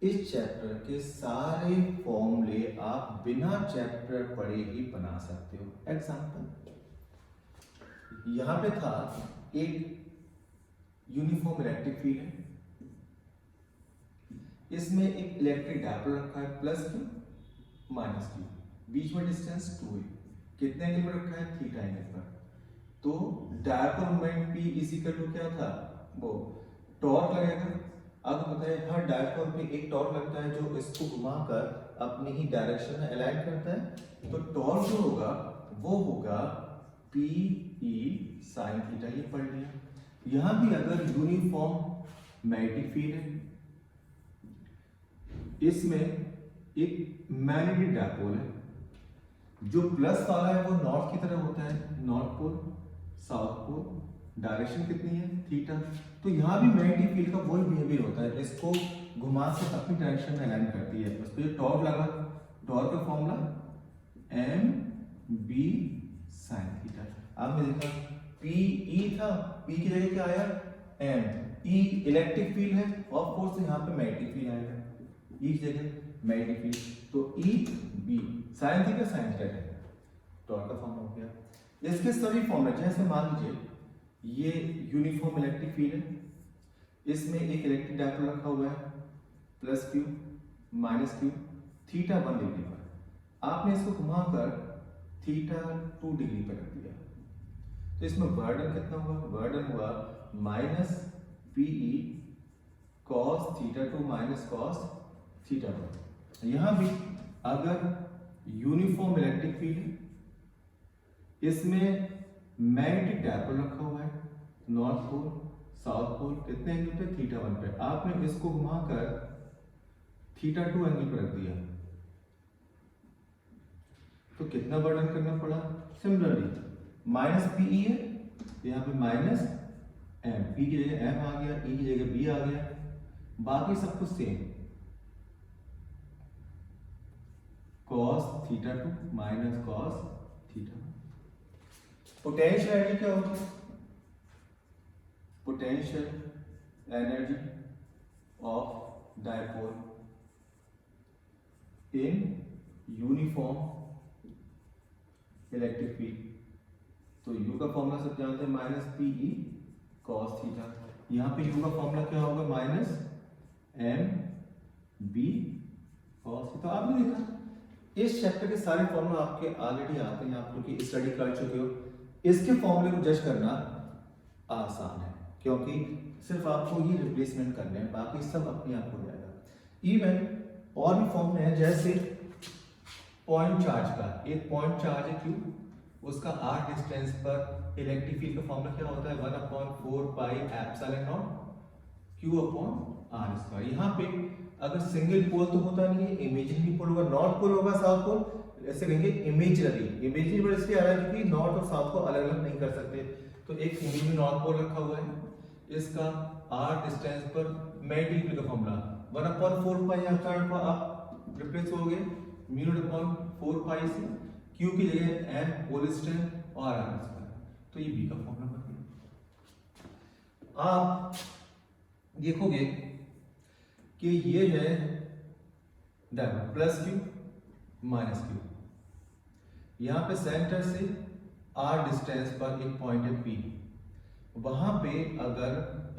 Speaker 1: इस चैप्टर के सारे फॉर्मूले आप बिना चैप्टर पढ़े ही बना सकते हो। एग्जांपल, यहां पे था एक यूनिफॉर्म इलेक्ट्रिक फील्ड है, इसमें एक इलेक्ट्रिक डायपोल रखा है +Q -Q, बीच में डिस्टेंस 2 है, कितने एंगल पर रखा है, थीटा एंगल पर। तो dipole moment P equal to क्या था, वो टॉर्क लगेगा। अब बताइए, हर डायपोल पे एक टॉर्क लगता है जो इसको घुमाकर अपनी ही डायरेक्शन में अलाइन करता है, तो टॉर्क जो होगा वो होगा PE sin थीटा। ये पढ़ लिया। यहां भी अगर यूनिफॉर्म मैग्नेटिक फील्ड है, इसमें एक मैग्नेटिक डायपोल है, जो प्लस वाला है वो नॉर्थ की तरफ होता है, north pole, south pole, direction कितनी है थीटा। तो यहाँ भी मैग्नेटिक फील्ड का वही बिहेवियर होता है, इसको घुमा से अपनी डायरेक्शन में अलाइन करती है। उस पर टॉर्क लगा, टॉर्क का formula M B sine theta. आपने देखा पी ई था, पी की जगह क्या आया एम, ई इलेक्ट्रिक फील्ड है, ऑफ कोर्स यहाँ पे मैग्नेटिक फील्ड आएगा, ई की जगह मैग्नेटिक फील्ड, तो E B sine theta sine theta है, टॉर्क का फॉर्मूला हो गया। इसके सभी फॉर्मूले, जैसे मान लीजिए ये यूनिफॉर्म इलेक्ट्रिक फील्ड है, इसमें एक इलेक्ट्रिक डायपोल रखा हुआ है plus Q minus Q, theta 1 degree पर, आपने इसको घुमाकर थीटा 2 डिग्री पर रख दिया, तो इसमें बर्डन कितना हुआ, बर्डन हुआ minus PE cos theta 2 minus cos theta 1। यहां भी अगर यूनिफॉर्म इलेक्ट्रिक फील्ड, इसमें मैग्नेटिक डायपोल रखा हुआ है, नॉर्थ पोल साउथ पोल, कितने एंगल पे थीटा 1 पे, आपने इसको घुमाकर थीटा 2 एंगल पर रख दिया, तो कितना बर्डन करना पड़ा। सिमिलरली माइनस पीई है, यहाँ पे माइनस एम, पी की जगह एम आ गया, ई की जगह बी आ गया, बाकी सब कुछ same, cos theta 2 minus cos theta. Potential energy क्या होगी, potential energy of dipole in uniform electric field, तो यू का फॉर्मूला सब जानते हैं माइनस पीई कॉस थीटा, यहाँ पे यू का फॉर्मूला क्या होगा minus M B cos theta. आपने देखा इस चैप्टर के सारे फॉर्मूला आपके ऑलरेडी आते हैं, आप लोग स्टडी कर चुके हो, इसके फॉर्मूले को जज करना आसान है, क्योंकि सिर्फ आपको ये रिप्लेसमेंट करने हैं, बाकी सब अपने आप हो जाएगा। इवन और भी फॉर्मूले हैं, जैसे पॉइंट चार्ज का, एक पॉइंट चार्ज है क्यू, उसका r डिस्टेंस पर इलेक्ट्रिक फील्ड का फॉर्मूला क्या होता है 1/4 pi epsilon naught q upon r square. यहाँ पे अगर सिंगल पोल तो होता नहीं है, इमेजिनरी पोल होगा, नॉर्थ पोल होगा साउथ पोल, ऐसे कहेंगे इमेजिनरी, इमेजिनरी पोल इसलिए आ रहा है क्योंकि नॉर्थ और साउथ को अलग अलग नहीं कर सकते, तो एक इमेजिनरी नॉर्थ पोल रखा हुआ है, इसका r डिस्टेंस पर मैग्नेटिक फील्ड का फॉर्मूला 1/4 पाई एप्सिलॉन को आप रिप्लेस हो गए म्यू नॉट अपॉन 4 पाई से, q की जगह m होल स्क्वायर और r स्क्वायर, तो ये b का फॉर्मूला बन गया। आप देखोगे कि ये है dipole plus q minus q, यहाँ पे सेंटर से r डिस्टेंस पर एक पॉइंट है p, वहां पे अगर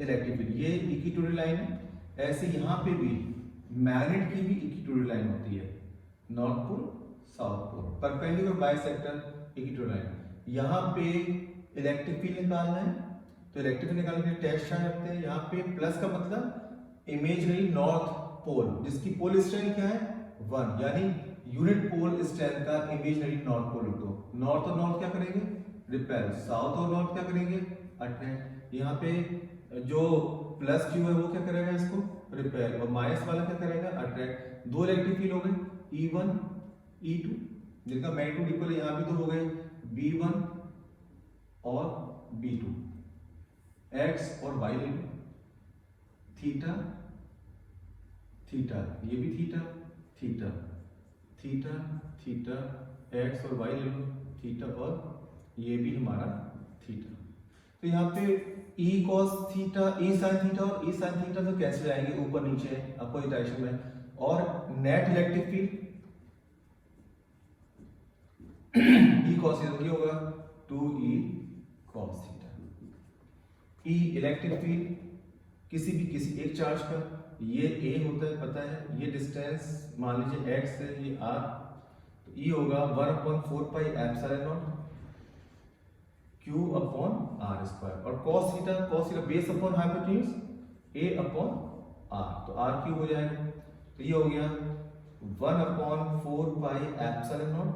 Speaker 1: इलेक्ट्रिक फील्ड, ये इक्विटोरियल लाइन है, ऐसे यहाँ पे भी मैग्नेट की भी इक्विटोरियल लाइन होती है, north pole south pole, perpendicular bisector equatorial line. यहाँ पे इलेक्ट्रिक फील्ड निकालना है, तो इलेक्ट्रिक फील्ड निकालने के लिए टेस्ट चार्ज रखते हैं, यहाँ पे प्लस का मतलब इमेजिनरी नॉर्थ पोल, जिसकी पोल स्ट्रेंथ क्या है 1, यानी यूनिट पोल स्ट्रेंथ का इमेजिनरी नॉर्थ पोल लिख दो। नॉर्थ और नॉर्थ क्या करेंगे रिपेल, साउथ और नॉर्थ क्या करेंगे अट्रैक्ट। यहाँ पे जो प्लस क्यू है वो क्या करेगा इसको रिपेल, और माइनस वाला क्या करेगा अट्रैक्ट। दो इलेक्ट्रिक फील्ड हो गए E1 E2, जिनका मैग्नीट्यूड इक्वल है, यहाँ भी तो हो गए B1 और B2, एक्स और वाई ले लो, थीटा थीटा, ये भी theta theta theta theta, x और वाई ले लो थीटा, और ये भी हमारा थीटा। तो यहाँ पे e cos theta, e sin theta और e sin थीटा तो कैंसिल आएंगे ऊपर नीचे अपोजिट डायरेक्शन में, और net electric field e cos theta क्या होगा 2e cos theta. e electric field किसी एक चार्ज का, ये a होता है पता है, ये डिस्टेंस मान लीजिए x है, ये r, तो e होगा 1/4 pi epsilon naught q upon r square, और cos theta base upon hypotenuse a upon r, तो r क्यूब हो जाएगा, तो ये हो गया 1/4 pi epsilon naught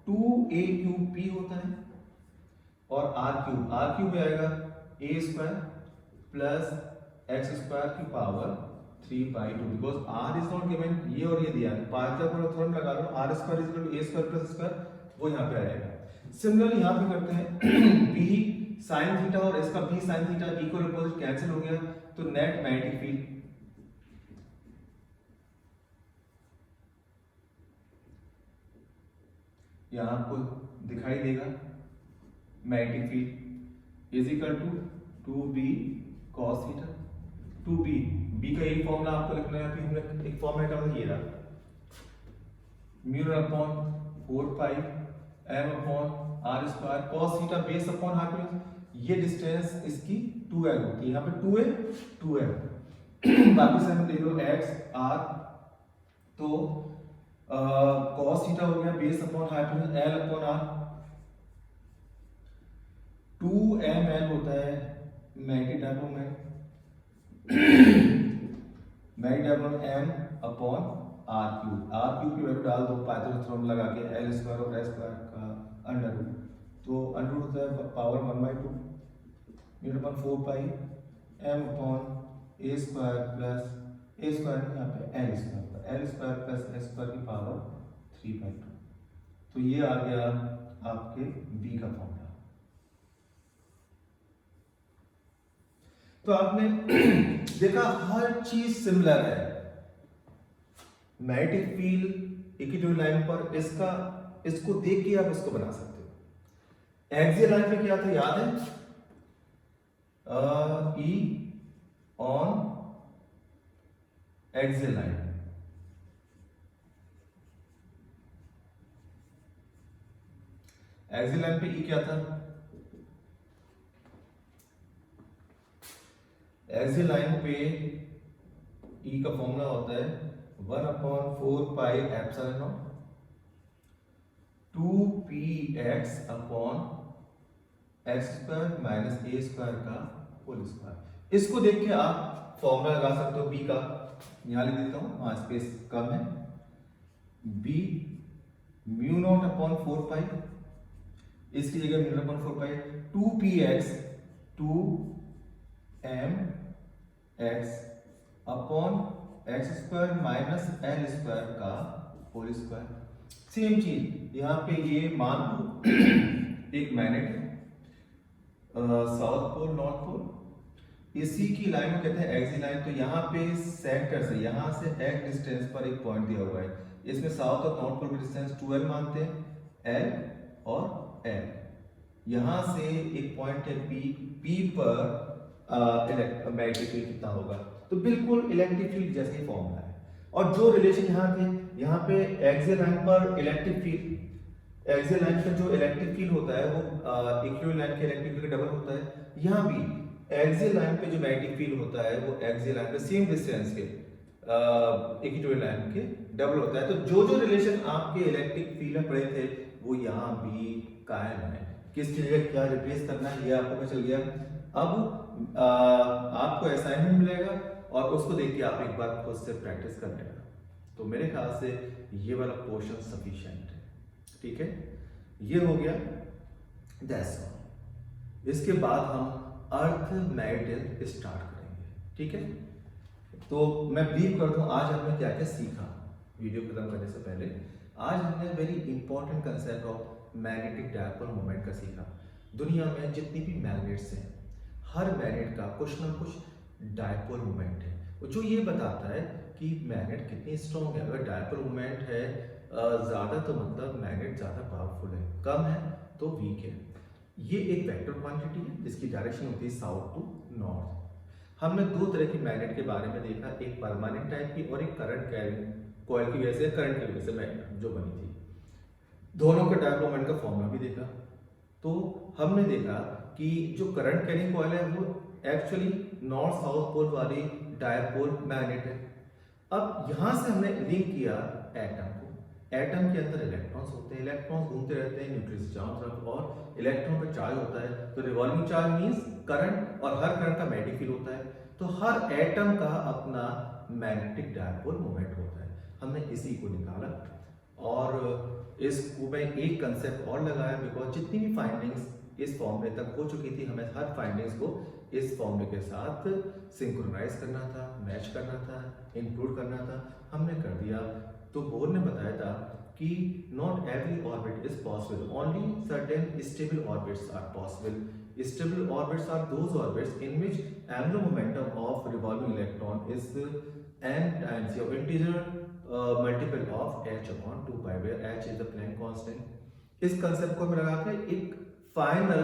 Speaker 1: 2a cube p होता है, और r क्यूब हो जाएगा a square plus x square की power 3/2 because r is not given, ये और ये दिया है, पाइथागोरस थ्योरम लगा लो, r square is equal to a square plus square, वो यहाँ पे आएगा। सिमिलरली यहाँ पे करते हैं b sin थीटा और इसका b sin theta equal opposite cancel हो गया, तो नेट मैग्नेटिक फील्ड यहाँ आपको दिखाई देगा, magnetic field is equal to 2b cos theta, 2b, b का एक फॉर्मूला आपको लिखना है, हमने एक फॉर्मूला का ये रहा, mu upon 4 pi m upon r square cos theta base upon hypotenuse, ये डिस्टेंस इसकी 2l होती है, यहाँ पे 2a 2l बाकी से हम ले लो x r, तो cos थीटा हो गया base upon hypotenuse l upon r, 2ml होता है मैग्नेटिक डायपोल में magnetic dipole m upon r cube की वैल्यू डाल दो पाइथागोरस थ्योरम लगा के, l स्क्वायर और s स्क्वायर का अंडर रूट, तो अंडर रूट होता है power 1/2 metre upon 4 pi m upon a square plus a square यहाँ पे l square plus s square की पावर 3/2, तो ये आ गया आपके b का फॉर्मूला। तो आपने देखा हर चीज सिमिलर है, मैग्नेटिक फील्ड इक्वेटोरियल लाइन पर, इसको देख के आप इसको बना सकते हो। एक्सियल लाइन पे क्या था याद है, E on axial line, axial line पे E क्या था, एक्सियल लाइन पे E का फॉर्मूला होता है 1/4 pi epsilon not 2px upon x square minus a square का होल स्क्वायर। इसको देख के आप फॉर्मूला लगा सकते हो b का, यहां लिख देता हूं, हाँ स्पेस कम है, b म्यू नॉट अपॉन 4 पाई, इसकी जगह म्यू नॉट अपॉन 4 पाई 2px 2mx upon x square minus L square का होल स्क्वायर। सेम चीज यहाँ पे ये मान लो एक मैग्नेट है, साउथ पोल नॉर्थ पोल, इसी की लाइन को कहते हैं एक्सियल लाइन, तो यहाँ पे सेंटर से यहाँ से एक डिस्टेंस पर एक पॉइंट दिया हुआ है, इसमें साउथ और नॉर्थ पोल की डिस्टेंस 2l मानते हैं, l और l, यहाँ से एक पॉइंट है p पर मैग्नेटिक फील्ड कितना होगा, तो बिल्कुल इलेक्ट्रिक फील्ड जैसे ही फॉर्मूला है। और जो रिलेशन यहाँ थे, यहाँ पे एक्सियल लाइन पर इलेक्ट्रिक फील्ड, एक्सियल लाइन पर जो इलेक्ट्रिक फील्ड होता है वो इक्विटोरियल लाइन के इलेक्ट्रिक फील्ड का डबल होता है, यहाँ भी एक्सियल लाइन पे जो मैग्नेटिक फील्ड होता है वो एक्सियल लाइन पे सेम डिस्टेंस के इक्विटोरियल लाइन के डबल होता है। तो जो रिलेशन आपके इलेक्ट्रिक फील्ड में पड़े थे वो यहाँ भी कायम है। किसकी जगह क्या रिप्लेस करना है ये आपको पता चल गया। अब आपको असाइनमेंट मिलेगा और उसको देख के आप एक बार खुद से प्रैक्टिस कर लेना। तो मेरे ख्याल से ये वाला पोर्शन सफिशिएंट है, ठीक है, ये हो गया। That's all. इसके बाद हम अर्थ मैग्नेटिज्म स्टार्ट करेंगे, ठीक है। तो मैं ब्रीफ कर दूं आज हमने क्या क्या सीखा। वीडियो खत्म करने से पहले आज हमने very important concept of magnetic dipole moment का सीखा। दुनिया में जितनी भी मैग्नेट्स हैं हर मैग्नेट का कुछ ना कुछ डायपोल मोमेंट है जो ये बताता है कि मैग्नेट कितनी स्ट्रॉन्ग है। अगर डायपोल मोमेंट है ज़्यादा तो मतलब मैग्नेट ज़्यादा पावरफुल है, कम है तो वीक है। ये एक वेक्टर क्वांटिटी है जिसकी डायरेक्शन होती है साउथ टू नॉर्थ। हमने दो तरह की मैग्नेट के बारे में देखा, एक परमानेंट टाइप की और एक करंट कैरिंग कॉइल की वजह से, करंट की वजह से मैग्नेट जो बनी थी। दोनों के डायपोल मोमेंट का फॉर्मूला भी देखा। तो हमने देखा कि जो करंट कैरिंग कॉइल है वो एक्चुअली नॉर्थ साउथ पोल वाली डायपोल मैग्नेट है। अब यहां से हमने लिंक किया एटम को। एटम के अंदर इलेक्ट्रॉन्स होते हैं, इलेक्ट्रॉन्स घूमते रहते हैं न्यूक्लियस से चारों तरफ और इलेक्ट्रॉन पर चार्ज होता है। तो रिवॉल्विंग चार्ज मींस करंट और हर करंट का मैग्नेटिक फील्ड होता है। तो हर एटम का अपना मैग्नेटिक डायपोल मोमेंट होता है। हमने इसी को निकाला और इसको मैं एक कंसेप्ट और लगाया बिकॉज जितनी भी फाइंडिंग्स इस फॉर्मूले तक हो चुकी थी, हमें हर फाइंडिंग्स को इस फॉर्मूले के साथ सिंक्रोनाइज करना था, मैच करना था, इंक्लूड करना था, हमने कर दिया। तो बोर ने बताया था कि not every orbit is possible, only certain stable orbits are possible. Stable orbits are those orbits in which angular momentum of revolving electron is n times your integer multiple of h upon 2 pi where h is the Planck constant। इस कंसेप्ट को हम लगा के एक फाइनल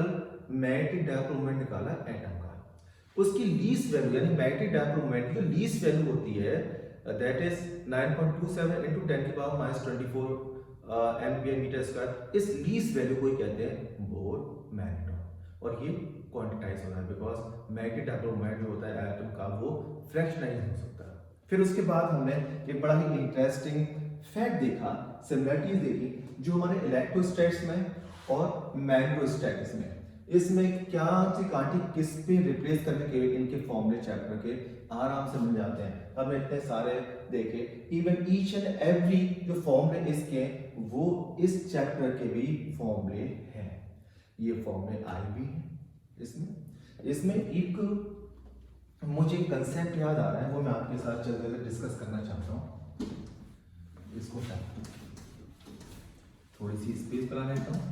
Speaker 1: मैग्नेटिक डायपोल मोमेंट निकाला एटम का। उसकी लीस्ट वैल्यू यानी मैग्नेटिक डायपोल मोमेंट की जो लीस्ट वैल्यू होती है दैट इज 9.27 into 10 की पावर -24 एम्पियर मीटर स्क्वायर। इस लीस्ट वैल्यू को ही कहते हैं बोर मैग्नेटॉन और ये क्वांटिटाइज होना है बिकॉज मैग्नेटिक डायपोल मोमेंट जो होता है एटम का वो फ्रैक्शनाइज हो सकता है। फिर उसके बाद हमने एक बड़ा ही इंटरेस्टिंग फैक्ट देखा, सिमिलरिटीज देखी जो हमारे इलेक्ट्रोस्टैट्स में और मैग्नेटोस्टैटिक्स में, इसमें क्या सी कांटी किस पे रिप्लेस करने के इनके फॉर्मूले चैप्टर के आराम से मिल जाते हैं। हमने इतने सारे देखे, इवन ईच एंड एवरी जो फॉर्मूले इसके वो इस चैप्टर के भी फॉर्मूले हैं। ये फॉर्मूले आए भी हैं इसमें एक मुझे कंसेप्ट याद आ रहा है वो मैं आपके साथ चलते हुए डिस्कस करना चाहता हूँ। इसको थोड़ी सी स्पेस बना लेता हूँ।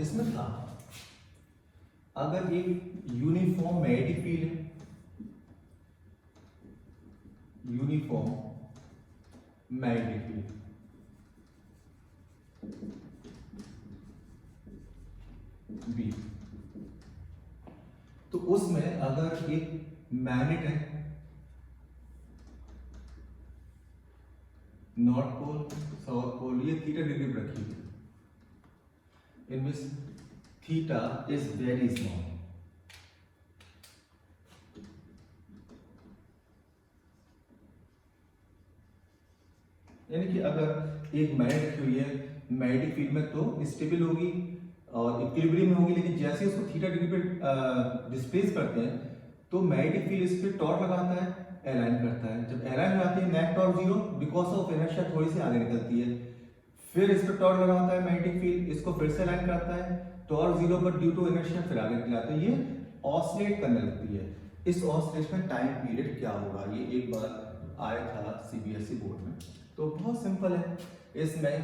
Speaker 1: इसमें था अगर एक यूनिफॉर्म मैग्नेटिक फील्ड है, यूनिफॉर्म मैग्नेटिक फील्ड बी, तो उसमें अगर एक मैग्नेट है नॉर्थ पोल साउथ पोल, ये थीटा डिग्री पर रखी है, इन विच थीटा इज वेरी स्मॉल। यानी कि अगर एक मैग्नेट रखी हुई है मैग्नेटिक फील्ड में तो स्टेबल होगी और इक्विलिब्रियम में होगी, लेकिन जैसे उसको थीटा डिग्री पे डिस्प्लेस करते हैं तो मैग्नेटिक फील्ड इस पे टॉर्क लगाता है, अलाइन करता है। जब अलाइन हो जाती है net torque zero because of inertia थोड़ी सी आगे निकलती है, फिर इस पे टॉर्क लगाता है मैग्नेटिक फील्ड, इसको फिर से अलाइन करता है, टॉर्क जीरो पर ड्यू टू इनर्शिया फिर आगे निकल जाता है, ये ऑसिलेट करने लगती है। इस ऑसिलेशन टाइम पीरियड क्या होगा, ये एक बार आया था सीबीएसई बोर्ड में, तो बहुत सिंपल है। इसमें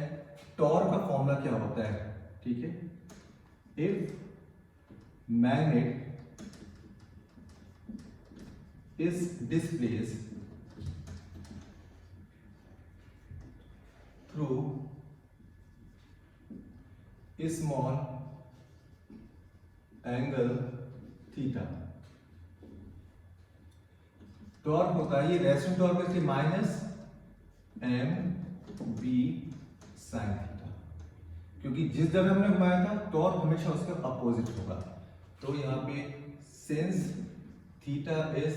Speaker 1: टॉर्क का फॉर्मूला क्या होता है, ठीक है, if magnet is displaced through a small angle theta, torque होता है ये रेस्टिंग टॉर्क इसलिए minus M B sine theta, क्योंकि जिस जगह हमने घुमाया था टॉर्क हमेशा उसके अपोजिट होगा। तो यहाँ पे since theta is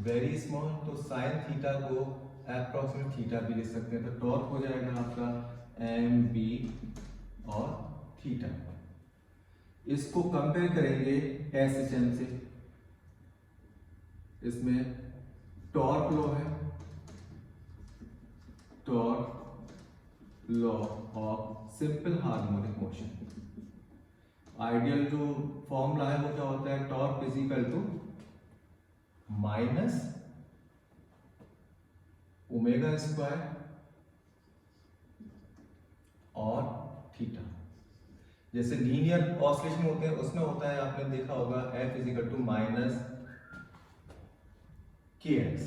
Speaker 1: very small तो साइन थीटा को अप्रॉक्सीमेट थीटा भी लिख सकते हैं, तो टॉर्क हो जाएगा आपका एम बी और थीटा। इसको कंपेयर करेंगे एस एच एम से, इसमें टॉर्क लॉ है, torque law of simple harmonic motion. Ideal जो फॉर्मूला है वो क्या होता है, torque is equal to minus omega square और थीटा। जैसे लीनियर ऑसिलेशन होते हैं उसमें होता है, आपने देखा होगा F is equal to minus K X,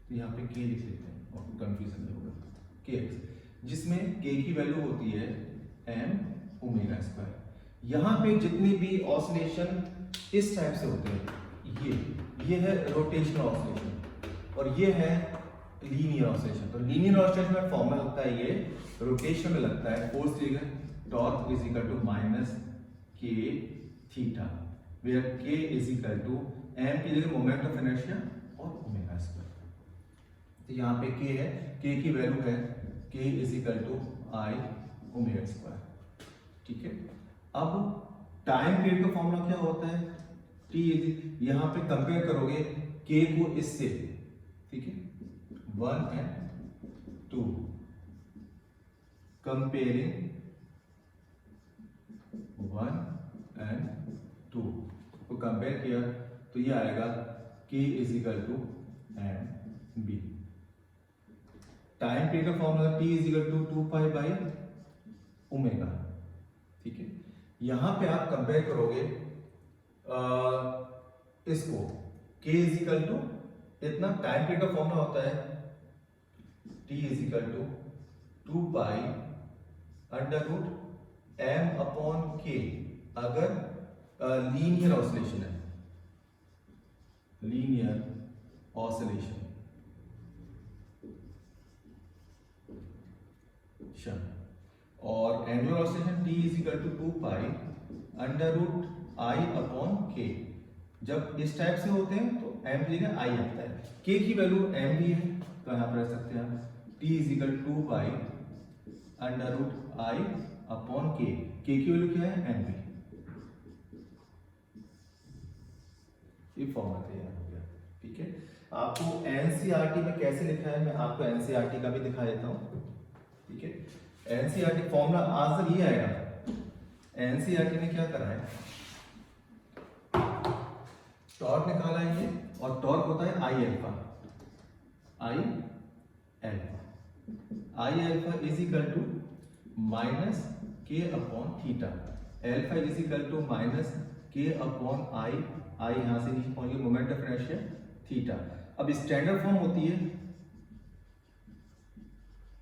Speaker 1: तो यहाँ पे के लिख लेते हैं और कंफ्यूजन नहीं होगा, के एक्स, जिसमें k की वैल्यू होती है m ओमेगा स्क्वायर। यहाँ पे जितनी भी ऑसिलेशन इस टाइप से होते हैं, ये है रोटेशनल ऑसिलेशन और ये है लीनियर ऑसिलेशन। तो लीनियर ऑसिलेशन में फॉर्मूला लगता है ये, रोटेशन में लगता है force figure torque is equal to minus k theta, where k is equal to m की जगह मोमेंट ऑफ इनर्शिया और ओमेगा स्क्वायर। तो यहाँ पे k है, k की वैल्यू है k is equal to I omega square, ठीक है। अब टाइम पीरियड का फॉर्मूला क्या होता है, t इज, यहाँ पे कंपेयर करोगे k को इससे, ठीक है, 1 and 2, कंपेयरिंग 1 and 2 को कंपेयर किया तो ये आएगा K is equal to m b. Time period का formula T is equal to 2 pi by omega. ठीक है, यहां पे आप कंपेयर करोगे इसको K इज इक्वल टू इतना, टाइम पीरियड का फॉर्मूला होता है T is equal to 2 pi under root m upon k, अगर लीनियर ऑसिलेशन है, लीनियर ऑसिलेशन और angular oscillation T is equal to 2 pi under root I upon के। जब इस टाइप से होते हैं तो एम की जगह आई आता है, के की वैल्यू एम भी है तो यहां पर रख सकते हैं आप T is equal to 2 pi under root I upon K की वैल्यू क्या है एम बी। ये फॉर्मूला तैयार हो गया। ठीक है, आपको एनसीईआरटी में कैसे लिखा है मैं आपको एनसीईआरटी का भी दिखा देता हूं। ठीक है, एनसीईआरटी फॉर्मूला आंसर ये आएगा। एनसीईआरटी ने क्या करा है, टॉर्क निकाला है ये, और टॉर्क होता है I alpha. I alpha is equal to minus k upon theta. Alpha is equal to minus k upon I यहां से नीचे पहुंच गया, मोमेंट ऑफ इनर्शिया थीटा। अब स्टैंडर्ड फॉर्म होती है,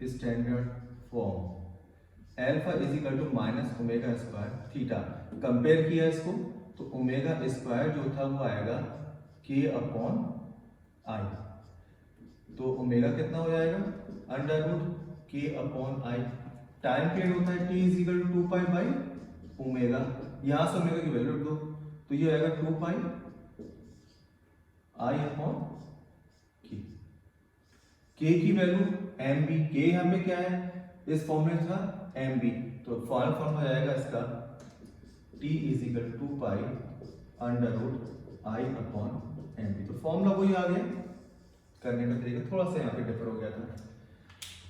Speaker 1: standard form alpha is equal to minus omega square theta. Compare किया इसको तो ओमेगा स्क्वायर जो था वो आएगा के अपॉन आई, तो ओमेगा कितना हो जाएगा under root K upon I. Time period होता है T is equal to 2 pi by omega, यहां से ओमेगा की वैल्यू रख दो तो ये आएगा 2 पाई आई अपॉन के की वैल्यू एम बी, के यहां पे क्या है इस फॉर्मूले था एम बी, तो फाइनल फॉर्म हो जाएगा इसका T is equal to 2 pi under root I upon M B. तो फॉर्मूला वही आ गया, करने का तरीका थोड़ा सा यहाँ पे डिफर हो गया था।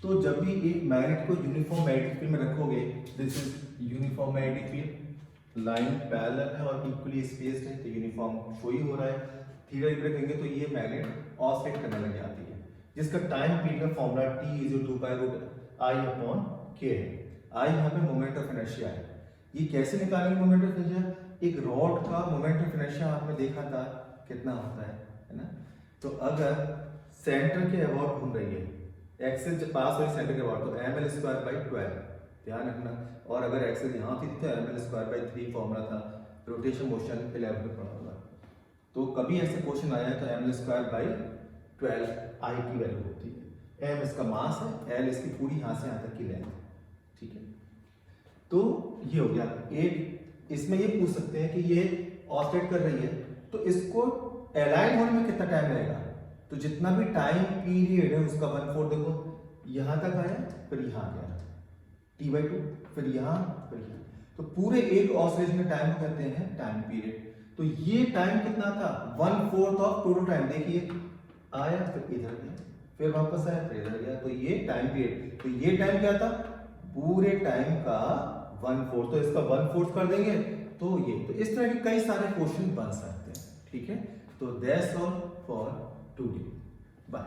Speaker 1: तो जब भी एक मैग्नेट को यूनिफॉर्म मैग्नेटिक फील्ड में रखोगे, this is uniform magnetic field, line parallel है और इक्वली स्पेस्ड है तो यूनिफॉर्म शो ही हो रहा है। थीटा इधर रखेंगे तो ये मैग्नेट ऑसिलेट करने लग जाती है, जिसका टाइम पीरियड का formula T is equal to 2 pi root I upon K है। आई यहाँ पे मोमेंट ऑफ इनर्शिया है। ये कैसे निकालेंगे मोमेंट ऑफ इनर्शिया, एक रॉड का मोमेंट ऑफ इनर्शिया आपने देखा था कितना होता है ना। तो अगर सेंटर के अबाउट घूम रही है, एक्सिस के पास वाली सेंटर के अबाउट, तो ml स्क्वायर बाई 12 ध्यान रखना। और अगर एक्सिस यहाँ थी तो ml स्क्वायर बाई 3 फॉर्मूला था, रोटेशन मोशन 11 में पढ़ा होगा। तो कभी ऐसे क्वेश्चन आया है तो ml स्क्वायर बाई 12 आई की वैल्यू होती है, m इसका मास है, l इसकी पूरी यहाँ से यहाँ तक की लेंथ। ठीक है, तो ये हो गया एक। इसमें ये पूछ सकते हैं कि ये ऑसिलेट कर रही है तो इसको अलाइन होने में कितना टाइम लगेगा, तो जितना भी टाइम पीरियड है उसका 1/4 देखो, यहां तक आया फिर यहां गया T/2, फिर यहां फिर यहां, तो पूरे एक ऑसिलेशन के टाइम को कहते हैं टाइम पीरियड। तो ये टाइम कितना था 1/4 ऑफ टोटल टाइम। देखिए आया फिर इधर गया फिर वापस आया फिर इधर गया, तो ये टाइम पीरियड। तो ये टाइम क्या था पूरे टाइम का 1/4, तो इसका 1/4 कर देंगे तो ये। तो इस तरह के कई सारे क्वेश्चन बन सकते हैं। ठीक है, तो that's all for today, bye.